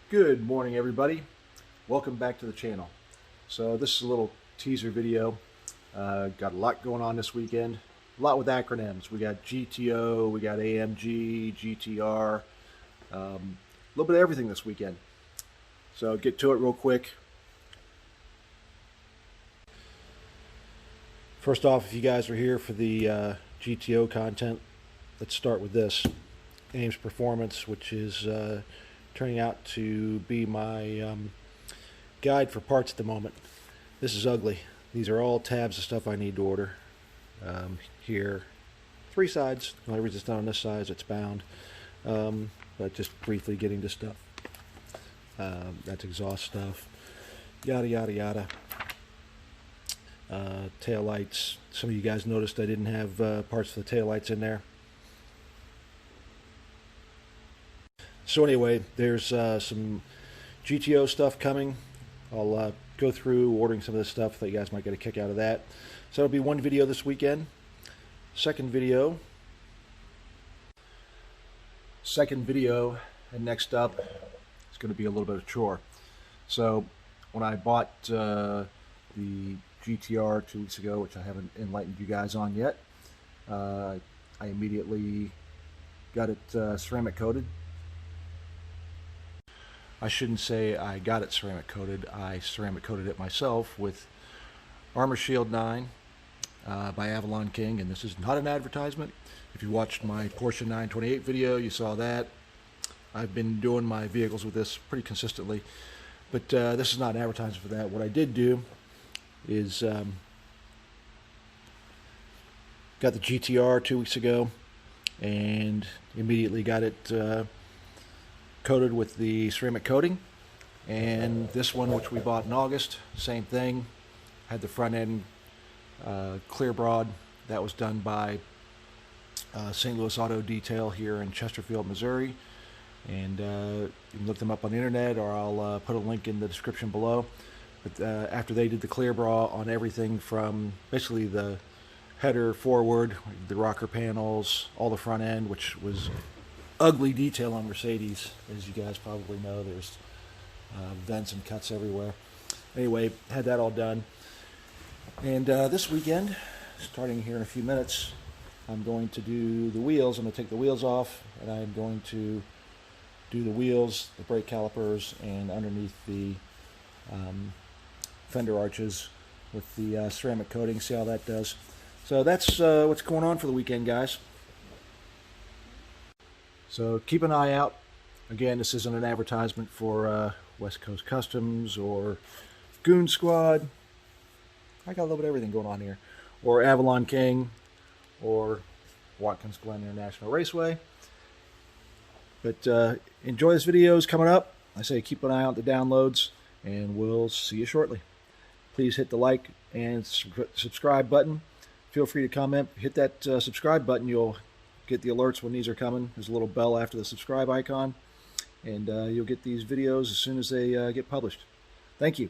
Good morning, everybody. Welcome back to the channel. So this is a little teaser video. Got a lot going on this weekend. A lot with acronyms. We got GTO, we got AMG, GTR, a little bit of everything this weekend. So get to it real quick. First off, if you guys are here for the GTO content, let's start with this. AMG Performance, which is turning out to be my guide for parts at the moment. This is ugly. These are all tabs of stuff I need to order. Here, 3 sides. The only reason it's not on this side is it's bound. But just briefly getting to stuff. That's exhaust stuff. Yada yada yada. Tail lights. Some of you guys noticed I didn't have parts for the tail lights in there. So anyway, there's some GTO stuff coming. I'll go through ordering some of this stuff. That you guys might get a kick out of that. So it'll be one video this weekend. Second video, and next up is going to be a little bit of chore. So when I bought the GTR 2 weeks ago, which I haven't enlightened you guys on yet, I immediately got it ceramic coated. I shouldn't say I got it ceramic coated. I ceramic coated it myself with Armor Shield 9 by Avalon King, and this is not an advertisement. If you watched my Porsche 928 video, you saw that. I've been doing my vehicles with this pretty consistently, but this is not an advertisement for that. What I did do is got the GTR 2 weeks ago and immediately got it coated with the ceramic coating. And this one, which we bought in August, same thing. Had the front end clear broad. That was done by St. Louis Auto Detail here in Chesterfield, Missouri. And you can look them up on the internet, or I'll put a link in the description below. But after they did the clear bra on everything from basically the header forward, the rocker panels, all the front end, which was ugly detail on Mercedes, as you guys probably know. There's vents and cuts everywhere. Anyway, had that all done. And this weekend, starting here in a few minutes, I'm going to do the wheels. I'm going to take the wheels off, and I'm going to do the wheels, the brake calipers, and underneath the fender arches with the ceramic coating. See how that does. So that's what's going on for the weekend, guys. So keep an eye out. Again, this isn't an advertisement for West Coast Customs or Goon Squad. I got a little bit of everything going on here. Or Avalon King or Watkins Glen International Raceway. But enjoy this video. It's coming up. I say keep an eye out the downloads, and we'll see you shortly. Please hit the like and subscribe button. Feel free to comment. Hit that subscribe button. You'll get the alerts when these are coming. There's a little bell after the subscribe icon, and you'll get these videos as soon as they get published. Thank you.